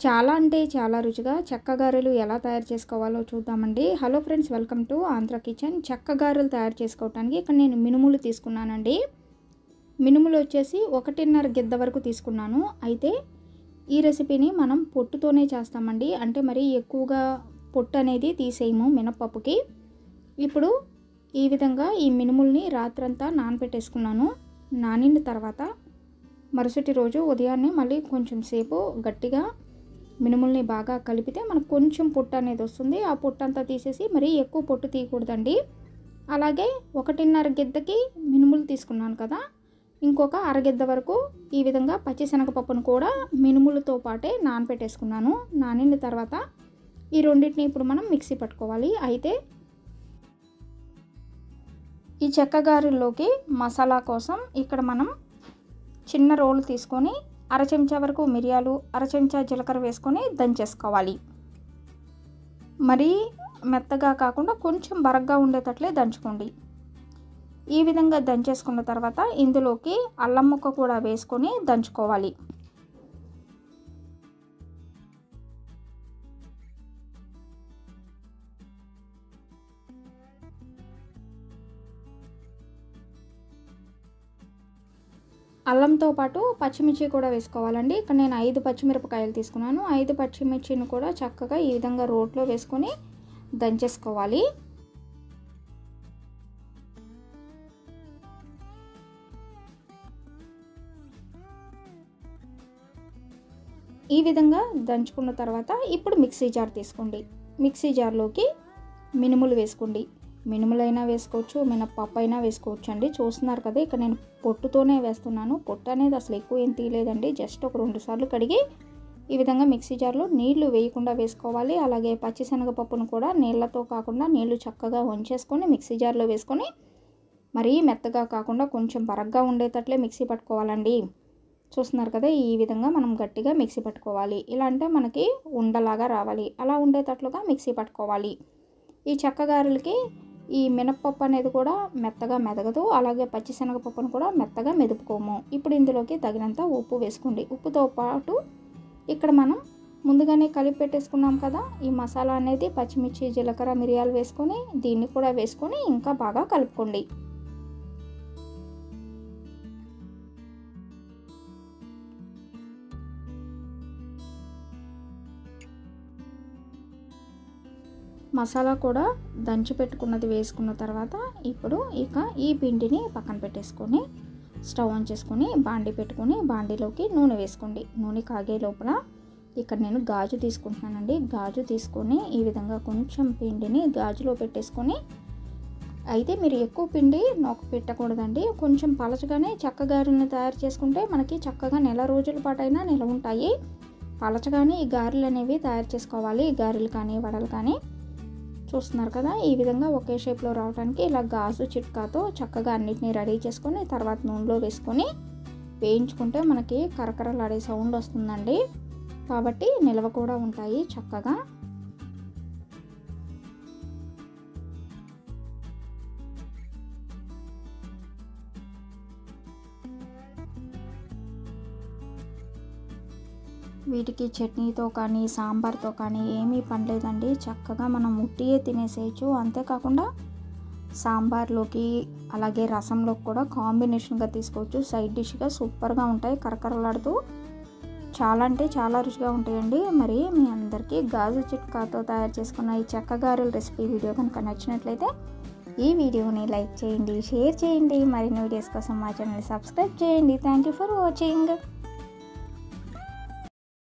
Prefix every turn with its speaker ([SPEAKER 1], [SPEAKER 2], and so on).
[SPEAKER 1] చాలా అంటే చాలా రుచిగా చెక్క గారెలు ఎలా తయారు చేసుకోవాలో చూద్దామండి. Hello friends, welcome to Andhra kitchen. చెక్క గారెలు తయారు చేసుకోవడానికి ఇక్కడ నేను మినుములు తీసుకున్నానండి. మినుములు వచ్చేసి 1.5 గిద్ద వరకు తీసుకున్నాను. అయితే ఈ రెసిపీని మనం పొట్టుతోనే చేస్తామండి. అంటే మరి ఎక్కువగా పొట్టు అనేది తీసేయము మినపప్పుకి. ఇప్పుడు ఈ విధంగా ఈ మినుముల్ని రాత్రంతా నానబెట్టేసుకున్నాను. నానిన తర్వాత మరుసటి రోజు ఉదయాన్నే మళ్ళీ కొంచెం సేపు గట్టిగా మినుముల్ని బాగా కలిపితే మనకు కొంచెం పొట్టు అనేది వస్తుంది. ఆ పొట్టు అంతా తీసేసి మరీ ఎక్కువ పొట్టు తీయకూడదండి. అలాగే 1.5 గిద్దకి మినుములు తీసుకున్నాను కదా, ఇంకొక అరగిద్ద వరకు ఈ విధంగా పచ్చిశనగపప్పును కూడా మినుములతో పాటే నానబెట్టేసుకున్నాను. నానిన తర్వాత ఈ రెండింటిని ఇప్పుడు మనం మిక్సీ పట్టుకోవాలి. అయితే ఈ చెక్క గారెల్లోకి మసాలా కోసం ఇక్కడ మనం చిన్న రోలు తీసుకొని అర చెంచా వరకు మిరియాలు, అర చెంచా జీలకర్ర వేసుకొని దంచేసుకోవాలి. మరీ మెత్తగా కాకుండా కొంచెం బరగ్గా ఉండేటట్లే దంచుకోండి. ఈ విధంగా దంచేసుకున్న తర్వాత ఇందులోకి అల్లం ముక్క కూడా వేసుకొని దంచుకోవాలి. అల్లంతో పాటు పచ్చిమిర్చి కూడా వేసుకోవాలండి. ఇక్కడ నేను 5 పచ్చిమిరపకాయలు తీసుకున్నాను. 5 పచ్చిమిర్చిని కూడా చక్కగా ఈ విధంగా రోట్లో వేసుకొని దంచేసుకోవాలి. ఈ విధంగా దంచుకున్న తర్వాత ఇప్పుడు మిక్సీ జార్ తీసుకోండి. మిక్సీ జార్లోకి మినుములు వేసుకోండి. మినుములైనా వేసుకోవచ్చు, మినపప్పు అయినా వేసుకోవచ్చు అండి. చూస్తున్నారు కదా, ఇక్కడ నేను పొట్టుతోనే వేస్తున్నాను. పొట్టు అనేది అసలు ఎక్కువ ఏం తీయలేదండి. జస్ట్ ఒక 2 సార్లు కడిగి ఈ విధంగా మిక్సీ జార్లో నీళ్లు వేయకుండా వేసుకోవాలి. అలాగే పచ్చిశనగపప్పును కూడా నీళ్లతో కాకుండా నీళ్లు చక్కగా వంచేసుకొని మిక్సీ జార్లో వేసుకొని మరీ మెత్తగా కాకుండా కొంచెం బరగ్గా ఉండేటట్లే మిక్సీ పట్టుకోవాలండి. చూస్తున్నారు కదా, ఈ విధంగా మనం గట్టిగా మిక్సీ పట్టుకోవాలి. ఇలా అంటే మనకి ఉండలాగా రావాలి. అలా ఉండేటట్లుగా మిక్సీ పట్టుకోవాలి. ఈ చెక్క గారెలకి ఈ మినపప్పు అనేది కూడా మెత్తగా మెదగదు, అలాగే పచ్చిశనగపప్పును కూడా మెత్తగా మెదుపుకోము. ఇప్పుడు ఇందులోకి తగినంత ఉప్పు వేసుకోండి. ఉప్పుతో పాటు ఇక్కడ మనం ముందుగానే కలిపి పెట్టేసుకున్నాం కదా, ఈ మసాలా అనేది పచ్చిమిర్చి, జీలకర్ర, మిరియాలు వేసుకొని దీన్ని కూడా వేసుకొని ఇంకా బాగా కలుపుకోండి. మసాలా కూడా దంచి పెట్టుకున్నది వేసుకున్న తర్వాత ఇప్పుడు ఈ పిండిని పక్కన పెట్టేసుకొని స్టవ్ ఆన్ చేసుకొని బాండి పెట్టుకొని బాండీలోకి నూనె వేసుకోండి. నూనె కాగే లోపల ఇక్కడ నేను గాజు తీసుకుంటున్నానండి. గాజు తీసుకొని ఈ విధంగా కొంచెం పిండిని గాజులో పెట్టేసుకొని, అయితే మీరు ఎక్కువ పిండి నొక్క పెట్టకూడదండి. కొంచెం పలచగానే చెక్క గారెలను తయారు చేసుకుంటే మనకి చక్కగా నెల రోజుల పాటైనా నిల్వ ఉంటాయి. పలచగానే ఈ గారెలు అనేవి తయారు చేసుకోవాలి. గారెలు కానీ వడలు కానీ. చూస్తున్నారు కదా, ఈ విధంగా ఒకే షేప్లో రావడానికి ఇలా గాజు చిట్కాతో చక్కగా అన్నిటినీ రెడీ చేసుకొని తర్వాత నూనెలో వేసుకొని వేయించుకుంటే మనకి కరకరలాడే సౌండ్ వస్తుందండి. కాబట్టి నిల్వ కూడా ఉంటాయి చక్కగా. వీటికి చట్నీతో కానీ సాంబార్తో కానీ ఏమీ పనిలేదండి. చక్కగా మనం ఉట్టియే తినేసేయచ్చు. అంతేకాకుండా సాంబార్లోకి అలాగే రసంలోకి కూడా కాంబినేషన్గా తీసుకోవచ్చు. సైడ్ డిష్గా సూపర్గా ఉంటాయి. కరకరలాడుతూ చాలా అంటే చాలా రుచిగా ఉంటాయండి. మరి మీ అందరికీ గాజు చిట్కాతో తయారు చేసుకున్న ఈ చెక్క గారెల రెసిపీ వీడియో కనుక నచ్చినట్లయితే ఈ వీడియోని లైక్ చేయండి, షేర్ చేయండి. మరిన్ని వీడియోస్ కోసం మా ఛానల్ని సబ్స్క్రైబ్ చేయండి. Thank you for watching.